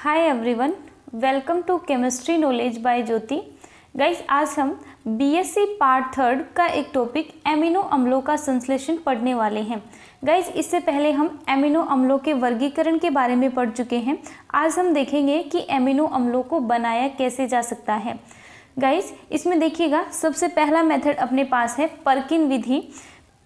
Hi everyone, welcome to chemistry knowledge by Jyoti. Guys, आज हम BSc part 3 का एक टॉपिक एमिनो अम्लों का संश्लेषण पढ़ने वाले हैं। गाइस, इससे पहले हम एमिनो अम्लों के वर्गीकरण के बारे में पढ़ चुके हैं। आज हम देखेंगे कि एमिनो अम्लों को बनाया कैसे जा सकता है। गाइस, इसमें देखिएगा, सबसे पहला मेथड अपने पास है पर्किन विधि।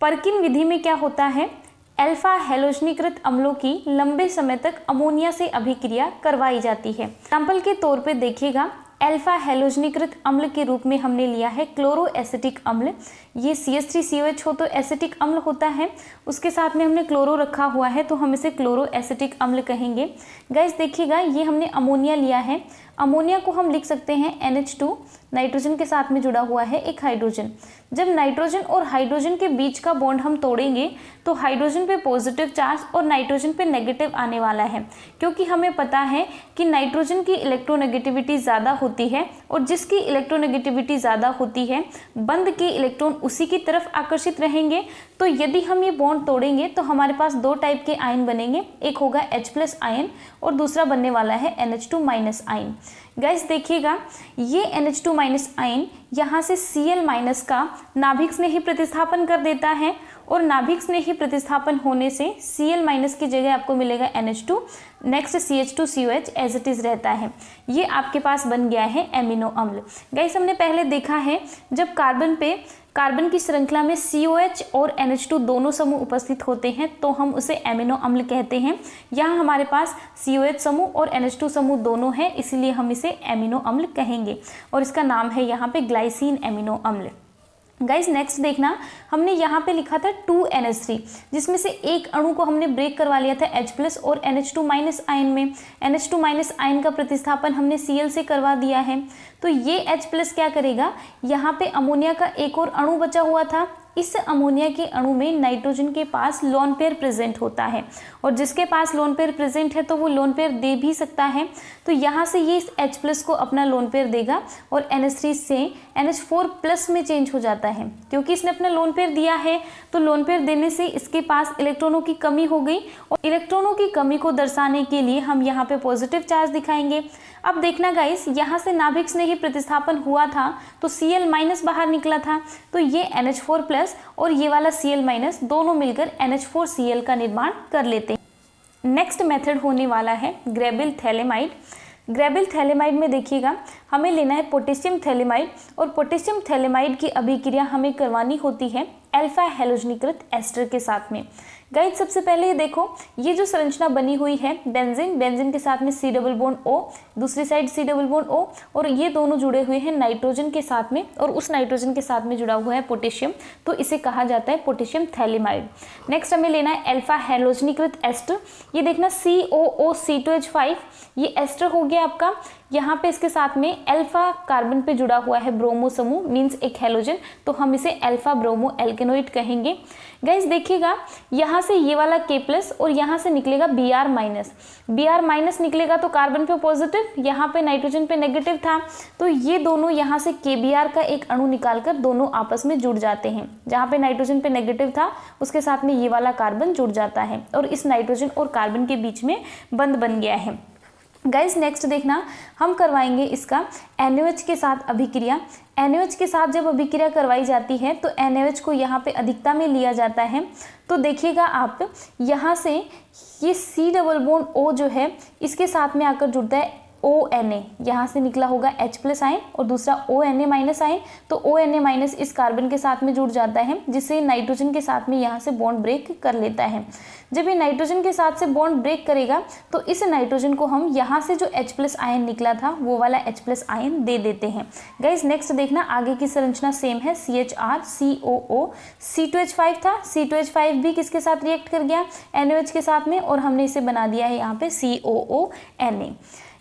पर्किन विधि में क्या होता है, अल्फा हैलोजनीकृत अम्लों की लंबे समय तक अमोनिया से अभिक्रिया करवाई जाती है। एग्जाम्पल के तौर पे देखिएगा, अल्फा हैलोजनीकृत अम्ल के रूप में हमने लिया है क्लोरो एसिटिक अम्ल। ये CH3COH हो तो एसिटिक अम्ल होता है, उसके साथ में हमने क्लोरो रखा हुआ है तो हम इसे क्लोरो एसिटिक अम्ल कहेंगे। गाइस देखिएगा, ये हमने अमोनिया लिया है। अमोनिया को हम लिख सकते हैं NH2, नाइट्रोजन के साथ में जुड़ा हुआ है एक हाइड्रोजन। जब नाइट्रोजन और हाइड्रोजन के बीच का बॉन्ड हम तोड़ेंगे तो हाइड्रोजन पे पॉजिटिव चार्ज और नाइट्रोजन पे नेगेटिव आने वाला है, क्योंकि हमें पता है कि नाइट्रोजन की इलेक्ट्रोनेगेटिविटी ज़्यादा होती है और जिसकी इलेक्ट्रोनेगेटिविटी ज़्यादा होती है बंध के इलेक्ट्रॉन उसी की तरफ आकर्षित रहेंगे। तो यदि हम ये बॉन्ड तोड़ेंगे तो हमारे पास दो टाइप के आयन बनेंगे, एक होगा H+ आयन और दूसरा बनने वाला है NH2- आयन। गाइस देखिएगा, ये NH2- आयन यहाँ से Cl- का नाभिक स्नेही प्रतिस्थापन कर देता है और नाभिक स्नेही प्रतिस्थापन होने से Cl- की जगह आपको मिलेगा NH2, next CH2COH as it is रहता है। ये आपके पास बन गया है एमिनो अम्ल। गाइस, हमने पहले देखा है जब कार्बन की श्रृंखला में COH और NH2 दोनों समूह उपस्थित होते हैं तो हम उसे एमिनो अम्ल कहते हैं। यहाँ हमारे पास COH समूह और NH2 समूह दोनों हैं, इसलिए हम इसे एमिनो अम्ल कहेंगे और इसका नाम है यहाँ पे ग्लाइसिन एमिनो अम्ल। गाइस नेक्स्ट देखना, हमने यहाँ पे लिखा था 2NH3, जिसमें से एक अणु को हमने ब्रेक करवा लिया था H+ और NH2- आयन में। NH2- आयन का प्रतिस्थापन हमने Cl से करवा दिया है। तो ये H+ क्या करेगा, यहाँ पे अमोनिया का एक और अणु बचा हुआ था। इस अमोनिया के अणु में नाइट्रोजन के पास लोन पेयर प्रेजेंट होता है और जिसके पास लोन पेयर प्रेजेंट है तो वो लोन पेयर दे भी सकता है। तो यहाँ से ये इस H+ को अपना लोन पेयर देगा और NH3 से NH4+ में चेंज हो जाता है। क्योंकि इसने अपना लोन पेयर दिया है तो लोन पेयर देने से इसके पास इलेक्ट्रॉनों की कमी हो गई और इलेक्ट्रॉनों की कमी को दर्शाने के लिए हम यहाँ पे पॉजिटिव चार्ज दिखाएंगे। अब देखना गाइस, यहाँ से नाभिक स्नेही प्रतिस्थापन हुआ था तो Cl- बाहर निकला था, तो ये NH4+ और ये वाला Cl- दोनों मिलकर NH4Cl का निर्माण कर लेते हैं। नेक्स्ट मेथड होने वाला है ग्रेबिल थैलेमाइड। ग्रेबिल थैलेमाइड में देखिएगा, हमें लेना है पोटेशियम थैलेमाइड और पोटेशियम थैलेमाइड की अभिक्रिया हमें करवानी होती है अल्फा हैलोजनीकृत एस्टर के साथ में। गाइस सबसे पहले ये देखो, ये जो संरचना बनी हुई है बेंजीन के साथ में C+O, दूसरी साइड C+O और ये दोनों जुड़े हुए हैं नाइट्रोजन के साथ में और उस नाइट्रोजन के साथ में जुड़ा हुआ है पोटेशियम, तो इसे कहा जाता है पोटेशियम थैलेमाइड। नेक्स्ट हमें लेना है अल्फा हैलोजनीकृत एस्टर। ये देखना COOC2H5, ये एस्टर हो गया आपका। यहाँ पे इसके साथ में अल्फा कार्बन पे जुड़ा हुआ है ब्रोमो समूह, मीन्स एक हैलोजन, तो हम इसे अल्फा ब्रोमो एल्केनोइड कहेंगे। गाइस देखिएगा, यहाँ से ये वाला K+ और यहाँ से निकलेगा Br-, निकलेगा तो कार्बन पे पॉजिटिव, यहाँ पे नाइट्रोजन पे नेगेटिव था, तो ये दोनों यहाँ से KBr का एक अणु निकालकर दोनों आपस में जुड़ जाते हैं। जहाँ पे नाइट्रोजन पे नेगेटिव था उसके साथ में ये वाला कार्बन जुड़ जाता है और इस नाइट्रोजन और कार्बन के बीच में बंध बन गया है। गाइस नेक्स्ट देखना, हम करवाएंगे इसका NaOH के साथ अभिक्रिया। NaOH के साथ जब अभिक्रिया करवाई जाती है तो NaOH को यहाँ पे अधिकता में लिया जाता है। तो देखिएगा आप, यहाँ से ये C+O जो है इसके साथ में आकर जुड़ता है ONA, यहाँ से निकला होगा H+ आयन और दूसरा ONA- आयन, तो ONA- इस कार्बन के साथ में जुड़ जाता है जिससे नाइट्रोजन के साथ में यहाँ से बॉन्ड ब्रेक कर लेता है। जब ये नाइट्रोजन के साथ से बॉन्ड ब्रेक करेगा तो इस नाइट्रोजन को हम यहाँ से जो H+ आयन निकला था वो वाला H+ आयन दे देते हैं। गाइस नेक्स्ट देखना, आगे की संरचना सेम है, CHR COO C2H5 था, C2H5 भी किसके साथ रिएक्ट कर गया, NaOH के साथ में, और हमने इसे बना दिया है यहाँ पे COONA।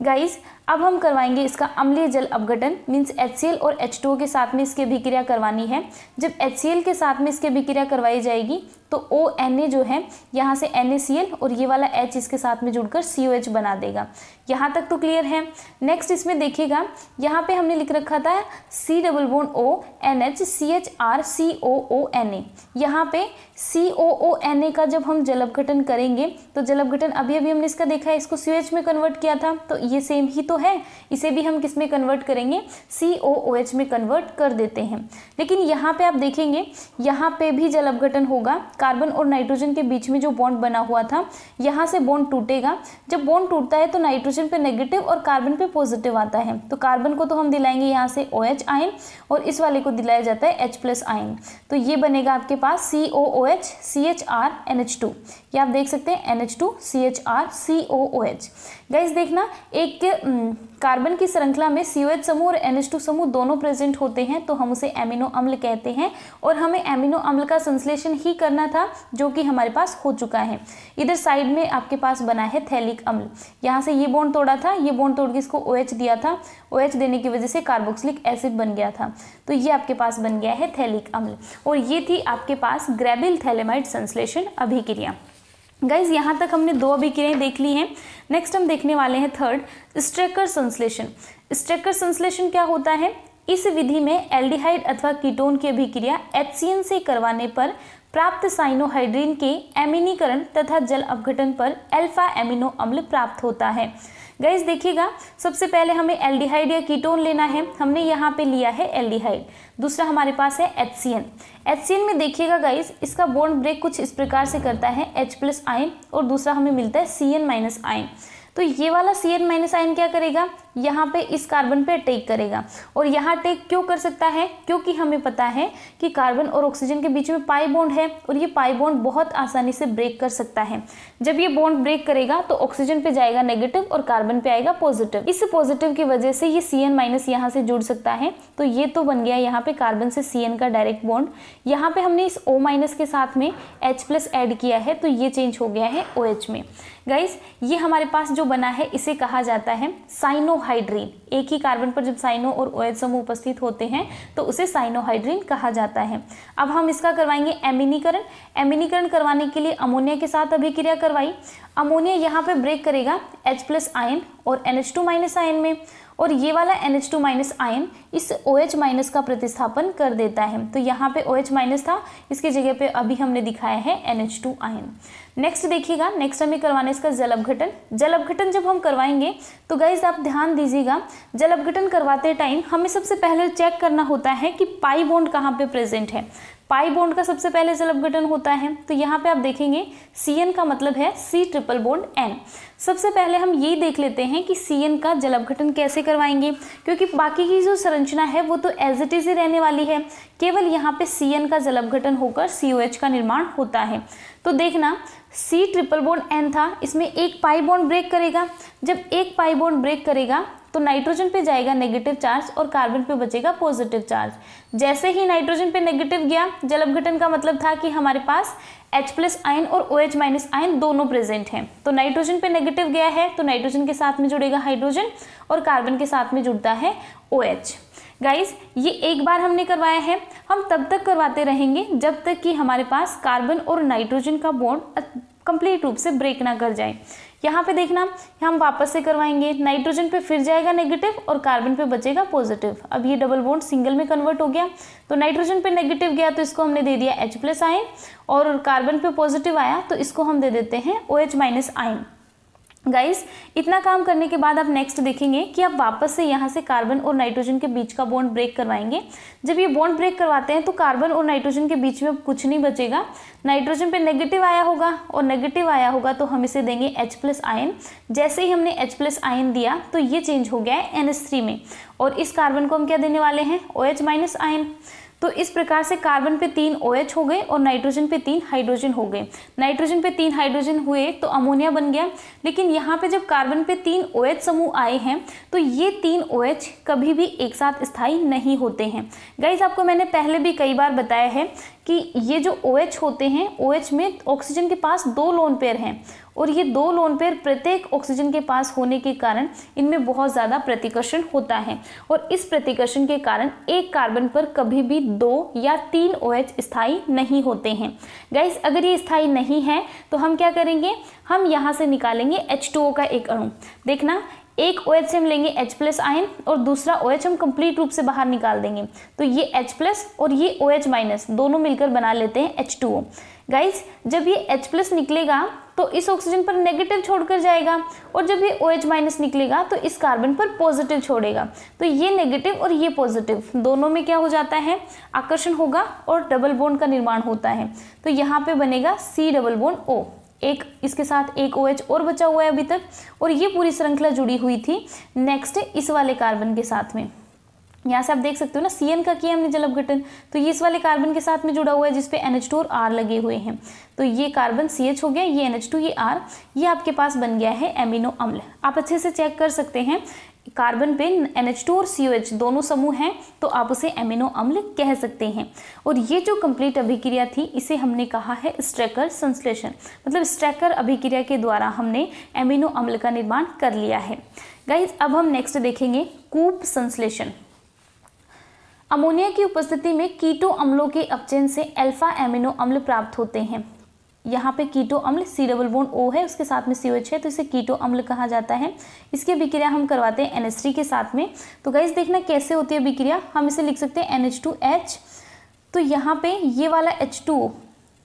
गाइस अब हम करवाएंगे इसका अम्लीय जल अपघटन, मीन्स HCl और H2O के साथ में इसकी अभिक्रिया करवानी है। जब HCl के साथ में इसकी अभिक्रिया करवाई जाएगी तो ONA जो है यहाँ से NaCl और ये वाला H इसके साथ में जुड़कर COH बना देगा। यहाँ तक तो क्लियर है। नेक्स्ट इसमें देखिएगा, यहाँ पे हमने लिख रखा था C double bond O NH CHR COONA। यहाँ पे COONA का जब हम जल अपघटन करेंगे तो जल अपघटन अभी हमने इसका देखा है, इसको COH में कन्वर्ट किया था, तो ये सेम ही तो है, इसे भी हम किस में कन्वर्ट करेंगे, COOH में कन्वर्ट कर देते हैं। लेकिन यहाँ पे आप देखेंगे, यहाँ पे भी जल अपघटन होगा, कार्बन और नाइट्रोजन के बीच में जो बॉन्ड बना हुआ था यहाँ से बॉन्ड टूटेगा। जब बॉन्ड टूटता है तो नाइट्रोजन पे नेगेटिव और कार्बन पे पॉजिटिव आता है, तो कार्बन को तो हम दिलाएंगे यहाँ से OH आयन और इस वाले को दिलाया जाता है H+ आयन। तो ये बनेगा आपके पास COOH CHR NH2। ये आप देख सकते हैं NH2 CHR COOH। गाइस देखना, एक कार्बन की श्रृंखला में COH समूह और NH2 समूह दोनों प्रेजेंट होते हैं तो हम उसे एमिनो अम्ल कहते हैं, और हमें एमिनो अम्ल का संश्लेषण ही करना था जो कि हमारे पास हो चुका है। इधर साइड में आपके पास बना है थैलिक अम्ल, यहाँ से ये बॉन्ड तोड़ा था, ये बॉन्ड तोड़ के इसको OH दिया था, OH देने की वजह से कार्बोक्सिलिक एसिड बन गया था, तो ये आपके पास बन गया है थैलिक अम्ल। और ये थी आपके पास ग्रेबिल थैलेमाइड संश्लेषण अभिक्रिया। गाइज यहाँ तक हमने 2 अभिक्रियाएं देख ली हैं। नेक्स्ट हम देखने वाले हैं थर्ड, स्ट्रेकर संश्लेषण। स्ट्रेकर संश्लेषण क्या होता है? इस विधि में एल्डिहाइड अथवा कीटोन की अभिक्रिया HCN से करवाने पर प्राप्त साइनोहाइड्रिन के एमिनीकरण तथा जल अपघटन पर अल्फा एमिनो अम्ल प्राप्त होता है। गाइज देखिएगा, सबसे पहले हमें एल्डिहाइड या कीटोन लेना है, हमने यहाँ पे लिया है एल्डिहाइड, दूसरा हमारे पास है HCN। HCN में देखिएगा गाइज, इसका बॉन्ड ब्रेक कुछ इस प्रकार से करता है H+ आयन और दूसरा हमें मिलता है CN- आयन। तो ये वाला CN- आयन क्या करेगा, यहाँ पे इस कार्बन पे अटैक करेगा, और यहाँ अटैक क्यों कर सकता है, क्योंकि हमें पता है कि कार्बन और ऑक्सीजन के बीच में पाई बॉन्ड है और ये पाई बॉन्ड बहुत आसानी से ब्रेक कर सकता है। जब ये बॉन्ड ब्रेक करेगा तो ऑक्सीजन पे जाएगा नेगेटिव और कार्बन पे आएगा पॉजिटिव। इस पॉजिटिव की वजह से ये CN- यहाँ से जुड़ सकता है, तो ये तो बन गया यहाँ पे कार्बन से CN का डायरेक्ट बॉन्ड। यहाँ पे हमने इस O- के साथ में H+ ऐड किया है तो ये चेंज हो गया है OH में। गाइस ये हमारे पास जो बना है इसे कहा जाता है साइनोहाइड्रिन। एक ही कार्बन पर जब साइनो और OH समूह उपस्थित होते हैं तो उसे साइनोहाइड्रिन कहा जाता है। अब हम इसका करवाएंगे एमिनीकरण। एमिनीकरण करवाने के लिए अमोनिया के साथ अभिक्रिया करवाई। अमोनिया यहाँ पे ब्रेक करेगा H+ आयन और NH2- आयन में, और ये वाला NH2- आयन इस OH- का प्रतिस्थापन कर देता है। तो यहाँ पे OH- था, इसकी जगह पे अभी हमने दिखाया है NH2 आयन। नेक्स्ट देखिएगा, नेक्स्ट हमें करवाना है इसका जल अपघटन। जल अपघटन जब हम करवाएंगे तो गाइज आप ध्यान दीजिएगा, जल अपघटन करवाते टाइम हमें सबसे पहले चेक करना होता है कि पाई बॉन्ड कहाँ पे प्रेजेंट है। पाई बॉन्ड का सबसे पहले जल अपघटन होता है, तो यहाँ पे आप देखेंगे CN का मतलब है C+N। सबसे पहले हम ये देख लेते हैं कि CN का जल अपघटन कैसे करवाएंगे, क्योंकि बाकी की जो संरचना है वो तो एज इट इज ही रहने वाली है, केवल यहाँ पे CN का जल अपघटन होकर COH का निर्माण होता है। तो देखना C+N था, इसमें एक पाई बॉन्ड ब्रेक करेगा। जब एक पाई बॉन्ड ब्रेक करेगा तो नाइट्रोजन पे जाएगा नेगेटिव चार्ज और कार्बन पे बचेगा पॉजिटिव चार्ज। जैसे ही नाइट्रोजन पे नेगेटिव गया, जल अपघटन का मतलब था कि हमारे पास H+ आयन और OH- आयन दोनों प्रेजेंट हैं। तो नाइट्रोजन पे नेगेटिव गया है तो नाइट्रोजन के साथ में जुड़ेगा हाइड्रोजन और कार्बन के साथ में जुड़ता है OH। गाइस ये एक बार हमने करवाया है, हम तब तक करवाते रहेंगे जब तक कि हमारे पास कार्बन और नाइट्रोजन का बॉन्ड कंप्लीट रूप से ब्रेक ना कर जाए। यहाँ पे देखना, हम वापस से करवाएंगे, नाइट्रोजन पे फिर जाएगा नेगेटिव और कार्बन पे बचेगा पॉजिटिव। अब ये डबल बॉन्ड सिंगल में कन्वर्ट हो गया, तो नाइट्रोजन पे नेगेटिव गया तो इसको हमने दे दिया H+ आयन, और कार्बन पे पॉजिटिव आया तो इसको हम दे देते हैं OH- आयन। गाइस इतना काम करने के बाद आप नेक्स्ट देखेंगे कि आप वापस से यहाँ से कार्बन और नाइट्रोजन के बीच का बॉन्ड ब्रेक करवाएंगे। जब ये बॉन्ड ब्रेक करवाते हैं तो कार्बन और नाइट्रोजन के बीच में अब कुछ नहीं बचेगा, नाइट्रोजन पे नेगेटिव आया होगा और नेगेटिव आया होगा तो हम इसे देंगे H+ आयन। जैसे ही हमने H+ आयन दिया तो ये चेंज हो गया है NH3 में, और इस कार्बन को हम क्या देने वाले हैं, OH- आयन। तो इस प्रकार से कार्बन पे 3 OH हो गए और नाइट्रोजन पे 3 हाइड्रोजन हो गए। नाइट्रोजन पे 3 हाइड्रोजन हुए तो अमोनिया बन गया, लेकिन यहाँ पे जब कार्बन पे 3 OH समूह आए हैं तो ये 3 OH कभी भी एक साथ स्थायी नहीं होते हैं। गाइज आपको मैंने पहले भी कई बार बताया है कि ये जो OH होते हैं, OH में ऑक्सीजन के पास 2 लोन पेयर हैं और ये 2 लोन पेयर प्रत्येक ऑक्सीजन के पास होने के कारण इनमें बहुत ज़्यादा प्रतिकर्षण होता है और इस प्रतिकर्षण के कारण एक कार्बन पर कभी भी 2 या 3 OH स्थायी नहीं होते हैं। गाइस अगर ये स्थायी नहीं है तो हम क्या करेंगे, हम यहाँ से निकालेंगे H2O का एक अणु। देखना, एक OH से हम लेंगे H+ आयन और दूसरा OH हम कंप्लीट रूप से बाहर निकाल देंगे, तो ये H+ और ये OH- दोनों मिलकर बना लेते हैं H2O। गाइस जब ये H+ निकलेगा तो इस ऑक्सीजन पर नेगेटिव छोड़कर जाएगा और जब ये OH- निकलेगा तो इस कार्बन पर पॉजिटिव छोड़ेगा, तो ये नेगेटिव और ये पॉजिटिव दोनों में क्या हो जाता है, आकर्षण होगा और डबल बॉन्ड का निर्माण होता है। तो यहाँ पे बनेगा C+O, एक इसके साथ एक OH और बचा हुआ है अभी तक और ये पूरी श्रृंखला जुड़ी हुई थी नेक्स्ट इस वाले कार्बन के साथ में। यहाँ से आप देख सकते हो ना, CN का किया हमने जल अपघटन, तो ये इस वाले कार्बन के साथ में जुड़ा हुआ है जिसपे NH2 और R लगे हुए हैं, तो ये कार्बन CH हो गया, ये NH2 ये R, ये आपके पास बन गया है एमिनो अम्ल। आप अच्छे से चेक कर सकते हैं, कार्बन पे NH2 और COH दोनों समूह हैं तो आप उसे एमिनो अम्ल कह सकते हैं। और ये जो कंप्लीट अभिक्रिया थी इसे हमने कहा है स्ट्रैकर संश्लेषण, मतलब स्ट्रैकर अभिक्रिया के द्वारा हमने एमिनो अम्ल का निर्माण कर लिया है। गाइज अब हम नेक्स्ट देखेंगे कूप संश्लेषण। अमोनिया की उपस्थिति में कीटो अम्लों के अपचयन से अल्फा एमिनो अम्ल प्राप्त होते हैं। यहाँ पे कीटो अम्ल C+O है, उसके साथ में COH है, तो इसे कीटो अम्ल कहा जाता है। इसकी अभिक्रिया हम करवाते हैं NH3 के साथ में। तो गाइस देखना कैसे होती है अभिक्रिया, हम इसे लिख सकते हैं NH2H, तो यहाँ पे ये वाला H2O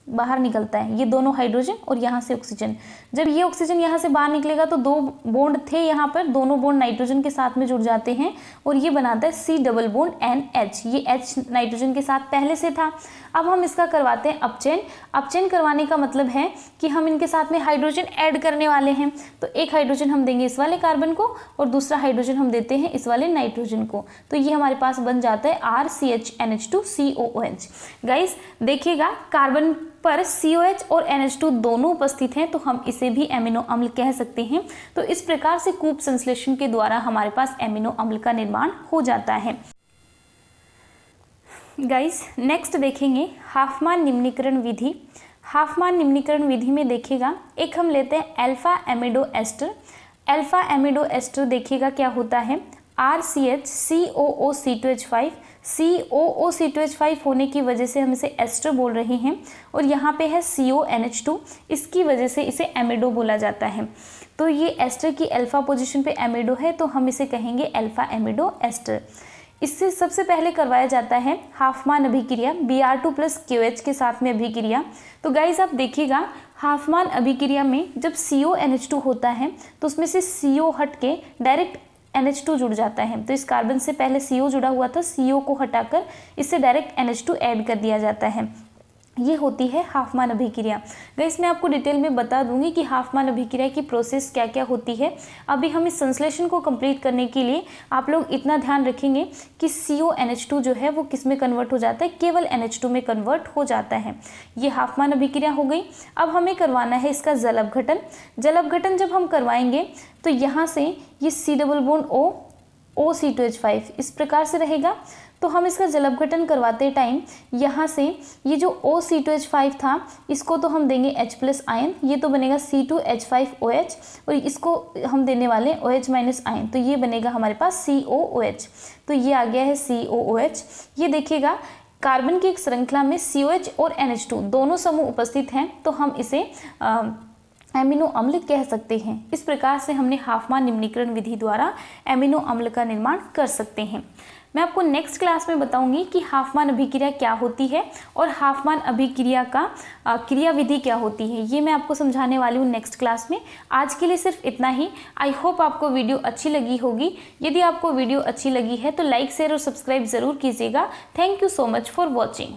बाहर निकलता है, ये दोनों हाइड्रोजन और यहाँ से ऑक्सीजन। जब ये ऑक्सीजन यहाँ से बाहर निकलेगा तो 2 बॉन्ड थे यहाँ पर, दोनों बॉन्ड नाइट्रोजन के साथ में जुड़ जाते हैं और ये बनाता है C+NH। ये H नाइट्रोजन के साथ पहले से था। अब हम इसका करवाते हैं अपचयन। अपचयन करवाने का मतलब है कि हम इनके साथ में हाइड्रोजन ऐड करने वाले हैं, तो एक हाइड्रोजन हम देंगे इस वाले कार्बन को और दूसरा हाइड्रोजन हम देते हैं इस वाले नाइट्रोजन को, तो ये हमारे पास बन जाता है RCHNH2COOH। गाइस देखिएगा, कार्बन पर COH और NH2 दोनों उपस्थित हैं तो हम इसे भी एमिनो अम्ल कह सकते हैं। तो इस प्रकार से कूप संश्लेषण के द्वारा हमारे पास एमिनो अम्ल का निर्माण हो जाता है। गाइस नेक्स्ट देखेंगे हाफमान निम्नीकरण विधि। हाफमान निम्नीकरण विधि में देखिएगा, एक हम लेते हैं अल्फा एमिडो एस्टर। अल्फा एमिडो एस्टर देखिएगा क्या होता है, RCH COOC2H5 होने की वजह से हम इसे एस्टर बोल रहे हैं और यहाँ पे है CONH2, इसकी वजह से इसे एमिडो बोला जाता है। तो ये एस्टर की अल्फा पोजीशन पे एमिडो है तो हम इसे कहेंगे अल्फा एमिडो एस्टर। इससे सबसे पहले करवाया जाता है हाफमान अभिक्रिया, Br2 + QH के साथ में अभिक्रिया। तो गाइज आप देखिएगा, हाफमान अभिक्रिया में जब CONH2 होता है तो उसमें से CO हट के डायरेक्ट NH2 जुड़ जाता है। तो इस कार्बन से पहले CO जुड़ा हुआ था, CO को हटाकर इससे डायरेक्ट NH2 ऐड कर दिया जाता है। ये होती है हाफमान अभिक्रिया। गाइस मैं आपको डिटेल में बता दूंगी कि हाफमान अभिक्रिया की प्रोसेस क्या क्या होती है। अभी हम इस संश्लेषण को कंप्लीट करने के लिए आप लोग इतना ध्यान रखेंगे कि CONH2 जो है वो किस में कन्वर्ट हो जाता है, केवल NH2 में कन्वर्ट हो जाता है। ये हाफमान अभिक्रिया हो गई। अब हमें करवाना है इसका जल अपघटन। जल अपघटन जब हम करवाएंगे तो यहाँ से ये C+O OC2H5 इस प्रकार से रहेगा। तो हम इसका जल अपघटन करवाते टाइम यहाँ से ये जो OC2H5 था इसको तो हम देंगे H+ आयन, ये तो बनेगा C2H5OH और इसको हम देने वाले OH- आयन, तो ये बनेगा हमारे पास COOH। तो ये आ गया है COOH। ये देखिएगा कार्बन की एक श्रृंखला में COH और NH2 दोनों समूह उपस्थित हैं तो हम इसे एमिनो अम्ल कह सकते हैं। इस प्रकार से हमने हाफमान निम्नीकरण विधि द्वारा एमिनो अम्ल का निर्माण कर सकते हैं। मैं आपको नेक्स्ट क्लास में बताऊंगी कि हाफमान अभिक्रिया क्या होती है और हाफमान अभिक्रिया का क्रिया विधि क्या होती है, ये मैं आपको समझाने वाली हूँ नेक्स्ट क्लास में। आज के लिए सिर्फ इतना ही। आई होप आपको वीडियो अच्छी लगी होगी। यदि आपको वीडियो अच्छी लगी है तो लाइक शेयर और सब्सक्राइब जरूर कीजिएगा। Thank you so much for watching.